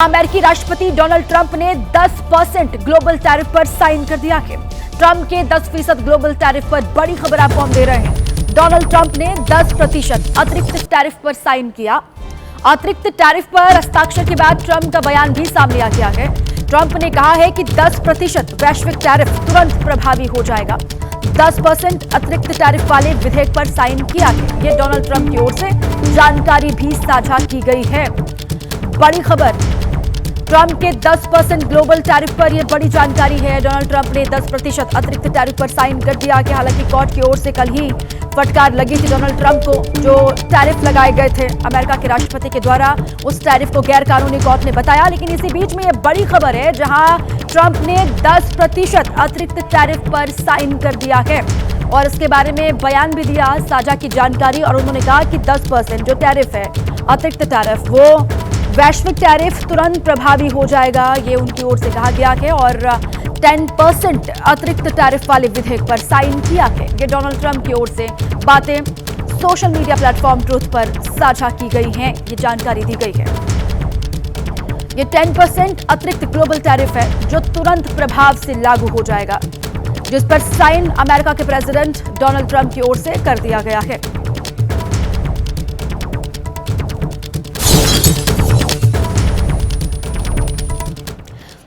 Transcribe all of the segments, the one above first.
अमेरिकी राष्ट्रपति Donald Trump ने 10% ग्लोबल टैरिफ पर साइन कर दिया है। ट्रंप के 10% ग्लोबल टैरिफ पर बड़ी खबर आपको हम दे रहे हैं। डोनाल्ड ट्रंप ने 10% अतिरिक्त टैरिफ पर साइन किया। अतिरिक्त टैरिफ पर हस्ताक्षर के बाद ट्रंप का बयान भी सामने आ गया है। ट्रंप ने कहा है कि 10% वैश्विक टैरिफ तुरंत प्रभावी हो जाएगा। 10% अतिरिक्त टैरिफ वाले विधेयक पर साइन किया है। ये डोनाल्ड ट्रंप की ओर से जानकारी भी साझा की गई है। बड़ी खबर, ट्रंप के 10% ग्लोबल टैरिफ पर यह बड़ी जानकारी है। डोनाल्ड ट्रंप ने 10% अतिरिक्त टैरिफ पर साइन कर दिया कि हालांकि कोर्ट की ओर से कल ही फटकार लगी थी डोनाल्ड ट्रंप को। जो टैरिफ लगाए गए थे अमेरिका के राष्ट्रपति के द्वारा, उस टैरिफ को गैर कानूनी कोर्ट ने बताया। लेकिन इसी बीच में यह बड़ी खबर है जहां ट्रंप ने 10% अतिरिक्त टैरिफ पर साइन कर दिया है और इसके बारे में बयान भी दिया, साझा की जानकारी। और उन्होंने कहा कि 10% जो टैरिफ है, अतिरिक्त टैरिफ, वो वैश्विक टैरिफ तुरंत प्रभावी हो जाएगा, ये उनकी ओर से कहा गया है। और 10% अतिरिक्त टैरिफ वाले विधेयक पर साइन किया है। ये डोनाल्ड ट्रंप की ओर से बातें सोशल मीडिया प्लेटफॉर्म ट्रूथ पर साझा की गई हैं, ये जानकारी दी गई है। ये 10% अतिरिक्त ग्लोबल टैरिफ है जो तुरंत प्रभाव से लागू हो जाएगा, जिस पर साइन अमेरिका के प्रेसिडेंट डोनाल्ड ट्रंप की ओर से कर दिया गया है।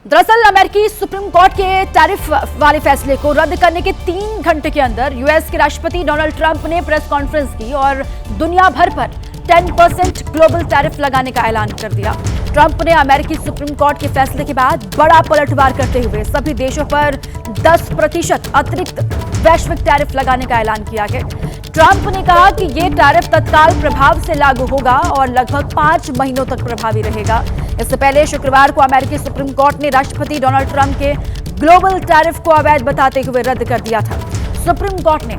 दरअसल अमेरिकी सुप्रीम कोर्ट के टैरिफ वाले फैसले को रद्द करने के 3 घंटे के अंदर यूएस के राष्ट्रपति डोनाल्ड ट्रंप ने प्रेस कॉन्फ्रेंस की और दुनिया भर पर 10% ग्लोबल टैरिफ लगाने का ऐलान कर दिया। ट्रंप ने अमेरिकी सुप्रीम कोर्ट के फैसले के बाद बड़ा पलटवार करते हुए सभी देशों पर 10% अतिरिक्त वैश्विक टैरिफ लगाने का ऐलान किया है। ट्रंप ने कहा कि यह टैरिफ तत्काल प्रभाव से लागू होगा और लगभग 5 महीनों तक प्रभावी रहेगा। इससे पहले शुक्रवार को अमेरिकी सुप्रीम कोर्ट ने राष्ट्रपति डोनाल्ड ट्रंप के ग्लोबल टैरिफ को अवैध बताते हुए रद्द कर दिया था। सुप्रीम कोर्ट ने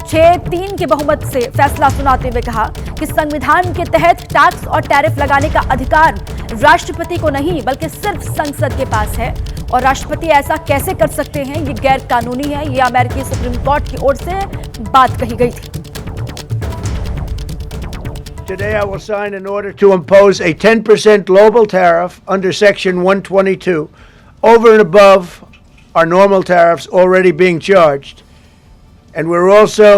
6-3 के बहुमत से फैसला सुनाते हुए कहा कि संविधान के तहत टैक्स और टैरिफ लगाने का अधिकार राष्ट्रपति को नहीं बल्कि सिर्फ संसद के पास है और राष्ट्रपति ऐसा कैसे कर सकते हैं, ये गैर कानूनी है। ये अमेरिकी सुप्रीम कोर्ट की ओर से बात कही गई थी। Today I will sign an order to impose a 10% global tariff under Section 122 over and above our normal tariffs already being charged. And we're also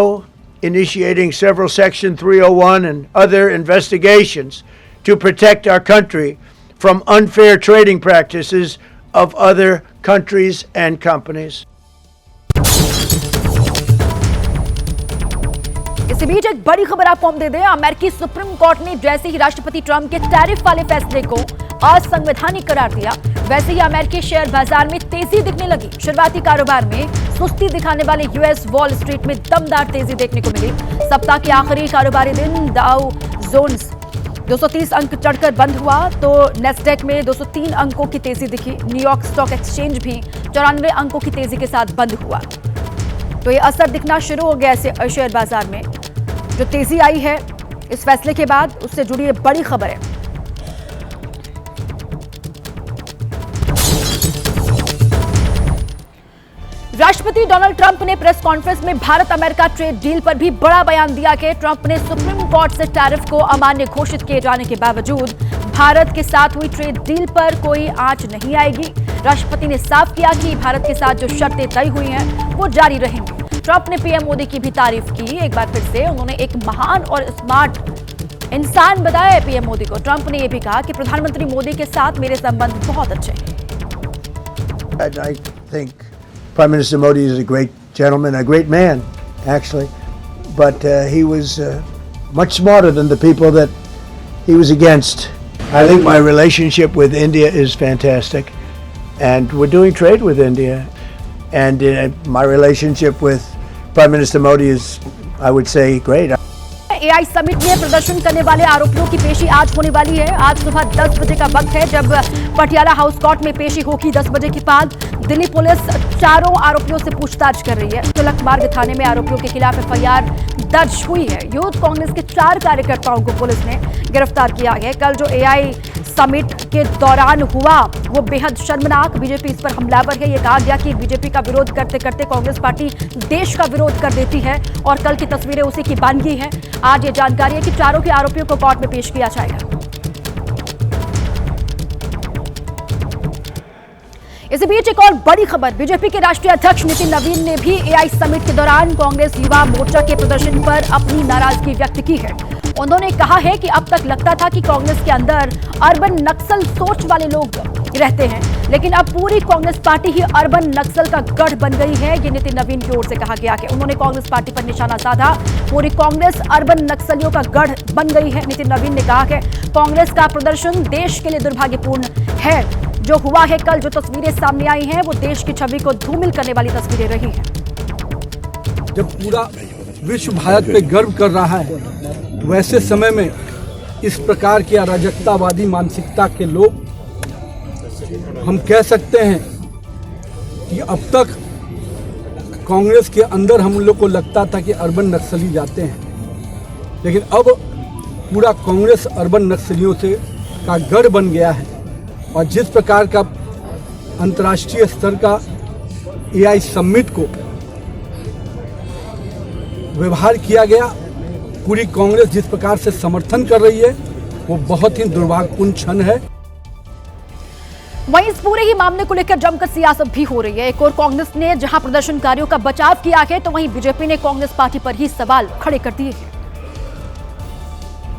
initiating several Section 301 and other investigations to protect our country from unfair trading practices of other countries and companies. इसी बीच एक बड़ी खबर आपको हम दे दें। अमेरिकी supreme court ने जैसे ही राष्ट्रपति ट्रंप के टैरिफ वाले फैसले को असंवैधानिक करार दिया, वैसे ही अमेरिकी शेयर बाजार में तेजी दिखने लगी। शुरुआती कारोबार में सुस्ती दिखाने वाले यूएस वॉल स्ट्रीट में दमदार तेजी देखने को मिली। सप्ताह के आखिरी कारोबारी दिन डाउ जोन्स 230 अंक चढ़कर बंद हुआ तो नेस्डेक में 203 अंकों की तेजी दिखी। न्यूयॉर्क स्टॉक एक्सचेंज भी 94 अंकों की तेजी के साथ बंद हुआ। तो ये असर दिखना शुरू हो गया ऐसे शेयर बाजार में। जो तेजी आई है इस फैसले के बाद, उससे जुड़ी ये बड़ी खबर है। राष्ट्रपति डोनाल्ड ट्रंप ने प्रेस कॉन्फ्रेंस में भारत अमेरिका ट्रेड डील पर भी बड़ा बयान दिया कि ट्रंप ने सुप्रीम कोर्ट से टैरिफ को अमान्य घोषित किए जाने के बावजूद भारत के साथ हुई ट्रेड डील पर कोई आंच नहीं आएगी। राष्ट्रपति ने साफ किया कि भारत के साथ जो शर्तें तय हुई हैं वो जारी रहेंगी। ट्रंप ने पीएम मोदी की भी तारीफ की। एक बार फिर से उन्होंने एक महान और स्मार्ट इंसान बताया पीएम मोदी को। ट्रंप ने यह भी कहा कि प्रधानमंत्री मोदी के साथ मेरे संबंध बहुत अच्छे हैं। I think Prime Minister Modi is a great gentleman, a great man, actually, but he was much smarter than the people that he was against. I think my relationship with India is fantastic, and we're doing trade with India, and my relationship with Prime Minister Modi is, I would say, great. AI summit में प्रदर्शन करने वाले आरोपियों की पेशी आज होने वाली है। आज सुबह 10 बजे का वक्त है जब पटियाला हाउस कोर्ट में पेशी होगी। 10 बजे के बाद दिल्ली पुलिस चारों आरोपियों से पूछताछ कर रही है। तिलक मार्ग थाने में आरोपियों के खिलाफ एफआईआर दर्ज हुई है। यूथ कांग्रेस के 4 कार्यकर्ताओं को पुलिस ने गिरफ्तार किया है। कल जो एआई समिट के दौरान हुआ वो बेहद शर्मनाक, बीजेपी इस पर हमलावर है। ये कहा गया कि बीजेपी का विरोध करते करते कांग्रेस पार्टी देश का विरोध कर देती है और कल की तस्वीरें उसी की बन गई है। आज ये जानकारी है कि चारों के आरोपियों को कोर्ट में पेश किया जाएगा। इसी बीच एक और बड़ी खबर, बीजेपी के राष्ट्रीय अध्यक्ष नितिन नवीन ने भी एआई समिट के दौरान कांग्रेस युवा मोर्चा के प्रदर्शन पर अपनी नाराजगी व्यक्त की है। उन्होंने कहा है कि अब तक लगता था कि कांग्रेस के अंदर अर्बन नक्सल सोच वाले लोग रहते हैं, लेकिन अब पूरी कांग्रेस पार्टी ही अर्बन नक्सल का गढ़ बन गई है। ये नितिन नवीन की ओर से कहा गया है। उन्होंने कांग्रेस पार्टी पर निशाना साधा। पूरी कांग्रेस अर्बन नक्सलियों का गढ़ बन गई है। नितिन नवीन ने कहा है कांग्रेस का प्रदर्शन देश के लिए दुर्भाग्यपूर्ण है। जो हुआ है कल, जो तस्वीरें सामने आई हैं, वो देश की छवि को धूमिल करने वाली तस्वीरें रही हैं। जब पूरा विश्व भारत पे गर्व कर रहा है, वैसे समय में इस प्रकार की अराजकतावादी मानसिकता के लोग, हम कह सकते हैं कि अब तक कांग्रेस के अंदर हम लोग को लगता था कि अर्बन नक्सली जाते हैं, लेकिन अब पूरा कांग्रेस अर्बन नक्सलियों से का गढ़ बन गया है। और जिस प्रकार का अंतर्राष्ट्रीय स्तर का एआई समिट को व्यवहार किया गया, पूरी कांग्रेस जिस प्रकार से समर्थन कर रही है, वो बहुत ही दुर्भाग्यपूर्ण क्षण है। वहीं इस पूरे ही मामले को लेकर जमकर सियासत भी हो रही है। एक और कांग्रेस ने जहां प्रदर्शनकारियों का बचाव किया है, तो वहीं बीजेपी ने कांग्रेस पार्टी पर ही सवाल खड़े कर दिए हैं।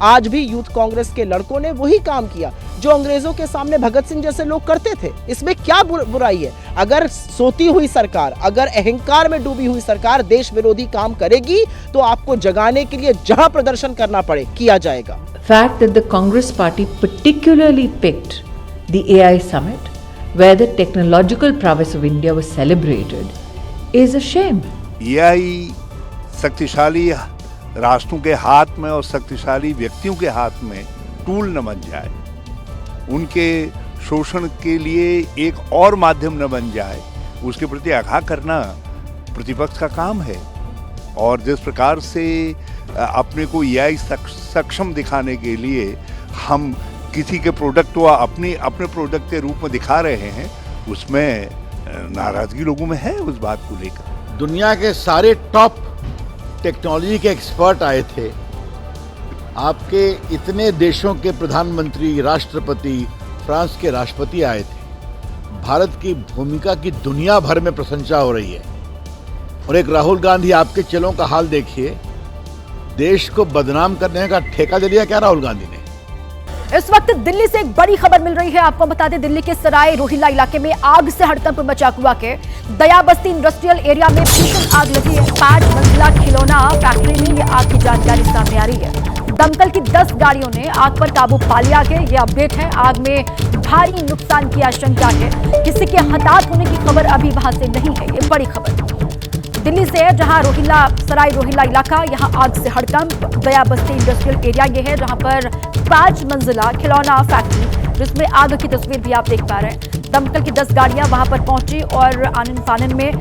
आज भी यूथ कांग्रेस के लड़कों ने वही काम किया जो अंग्रेजों के सामने भगत सिंह जैसे लोग करते थे। इसमें क्या बुराई है? अगर सोती हुई सरकार, अगर अहंकार में डूबी हुई सरकार देश विरोधी काम करेगी, तो आपको जगाने के लिए जहां प्रदर्शन करना पड़े किया जाएगा। Fact that the Congress party particularly picked the AI summit, where the technological prowess of India was celebrated, is a shame. AI शक्तिशाली राष्ट्रों के हाथ में और शक्तिशाली व्यक्तियों के हाथ में टूल न बन जाए, उनके शोषण के लिए एक और माध्यम न बन जाए, उसके प्रति आगाह करना प्रतिपक्ष का काम है। और जिस प्रकार से अपने को एआई सक्षम दिखाने के लिए हम किसी के प्रोडक्ट को अपने प्रोडक्ट के रूप में दिखा रहे हैं, उसमें नाराजगी लोगों में है उस बात को लेकर। दुनिया के सारे टॉप टेक्नोलॉजी के एक्सपर्ट आए थे। आपके इतने देशों के प्रधानमंत्री, राष्ट्रपति, फ्रांस के राष्ट्रपति आए थे। भारत की भूमिका की दुनिया भर में प्रशंसा हो रही है। और एक राहुल गांधी, आपके चेलों का हाल देखिए, देश को बदनाम करने का ठेका ले लिया क्या राहुल गांधी ने? इस वक्त दिल्ली से एक बड़ी खबर मिल रही है। आपको बता दें, दिल्ली के सराय रोहिल्ला इलाके में आग से हड़कंप मचा हुआ के दया बस्ती इंडस्ट्रियल एरिया में भीषण आग लगी है। 5 मंजिला खिलौना फैक्ट्री में ये आग की जानकारी सामने आ रही है। दमकल की 10 गाड़ियों ने आग पर काबू पा लिया है। ये अपडेट है। आग में भारी नुकसान की आशंका है। किसी के हताहत होने की खबर अभी वहां से नहीं है। ये बड़ी खबर दिल्ली से है, जहां सराय रोहिल्ला इलाका, यहां आग से हड़कंप। दया बस्ती इंडस्ट्रियल एरिया ये है, जहां पर 5 मंजिला खिलौना फैक्ट्री, जिसमें आग की तस्वीर भी आप देख पा रहे हैं। दमकल की 10 गाड़ियां वहां पर पहुंची और आनन फानन में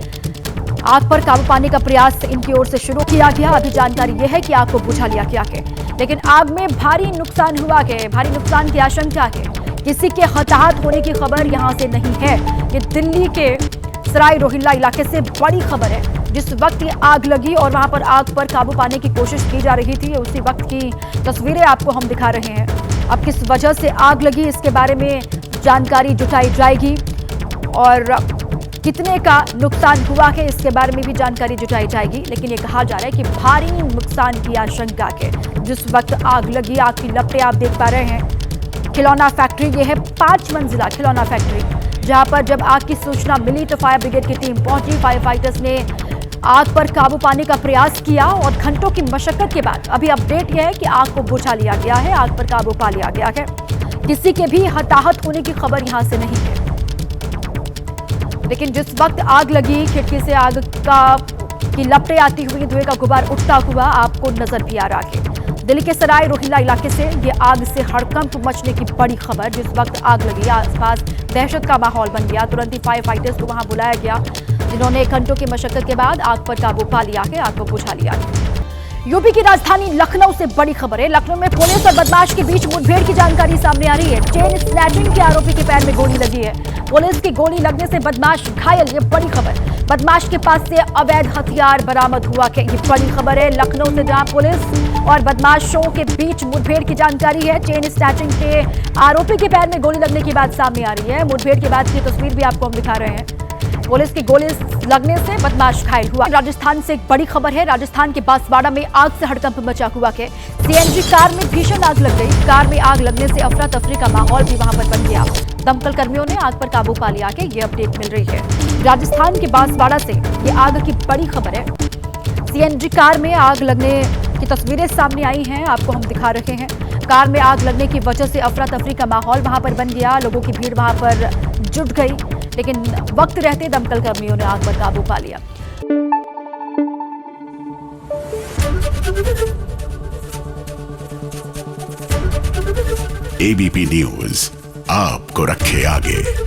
आग पर काबू पाने का प्रयास इनकी ओर से शुरू किया गया। अभी जानकारी यह है कि आग को बुझा लिया गया है, लेकिन आग में भारी नुकसान हुआ है। भारी नुकसान की आशंका है। किसी के हताहत होने की खबर यहां से नहीं है। ये दिल्ली के सराय रोहिल्ला इलाके से बड़ी खबर है। जिस वक्त ये आग लगी और वहां पर आग पर काबू पाने की कोशिश की जा रही थी, उसी वक्त की तस्वीरें आपको हम दिखा रहे हैं। अब किस वजह से आग लगी, इसके बारे में जानकारी जुटाई जाएगी और कितने का नुकसान हुआ है, इसके बारे में भी जानकारी जुटाई जाएगी। लेकिन ये कहा जा रहा है कि भारी नुकसान की आशंका है। जिस वक्त आग लगी, आग की लपटें आप देख पा रहे हैं। खिलौना फैक्ट्री ये है, 5 मंजिला खिलौना फैक्ट्री, जहां पर जब आग की सूचना मिली तो फायर ब्रिगेड की टीम पहुंची। फायर फाइटर्स ने आग पर काबू पाने का प्रयास किया और घंटों की मशक्कत के बाद अभी अपडेट यह है कि आग को बुझा लिया गया है। आग पर काबू पा लिया गया है। किसी के भी हताहत होने की खबर यहां से नहीं है। लेकिन जिस वक्त आग लगी, खिड़की से आग की लपटें आती हुई, धुएं का गुबार उठता हुआ आपको नजर भी आ रहा है। दिल्ली के सराय रोहिल्ला इलाके से ये आग से हड़कंप मचने की बड़ी खबर। जिस वक्त आग लगी, आसपास दहशत का माहौल बन गया। तुरंत ही फायर फाइटर्स को वहां बुलाया गया, जिन्होंने घंटों की मशक्कत के बाद आग पर काबू पा लिया है, आग को बुझा लिया है। यूपी की राजधानी लखनऊ से बड़ी खबर है। लखनऊ में पुलिस और बदमाश के बीच मुठभेड़ की जानकारी सामने आ रही है। चेन स्नैचिंग के आरोपी के पैर में गोली लगी है। पुलिस की गोली लगने से बदमाश घायल, ये बड़ी खबर। बदमाश के पास से अवैध हथियार बरामद हुआ है, ये बड़ी खबर है। लखनऊ से जहां पुलिस और बदमाशों के बीच मुठभेड़ की जानकारी है। चेन स्नैचिंग के आरोपी के पैर में गोली लगने की बात सामने आ रही है। मुठभेड़ के बाद की तस्वीर भी आपको हम दिखा रहे हैं। पुलिस की गोली लगने से बदमाश घायल हुआ। राजस्थान से एक बड़ी खबर है। राजस्थान के बांसवाड़ा में आग से हड़कंप मचा हुआ है। सीएनजी कार में भीषण आग लग गई। कार में आग लगने से अफरा तफरी का माहौल भी वहां पर बन गया। दमकल कर्मियों ने आग पर काबू पा लिया है, ये अपडेट मिल रही है। राजस्थान के बांसवाड़ा से ये आग की बड़ी खबर है। सीएनजी कार में आग लगने की तस्वीरें सामने आई हैं, आपको हम दिखा रहे हैं। कार में आग लगने की वजह से अफरा तफरी का माहौल वहां पर बन गया। लोगों की भीड़ वहां पर जुट गई, लेकिन वक्त रहते दमकल कर्मियों ने आग पर काबू पा लिया। एबीपी न्यूज आपको रखे आगे।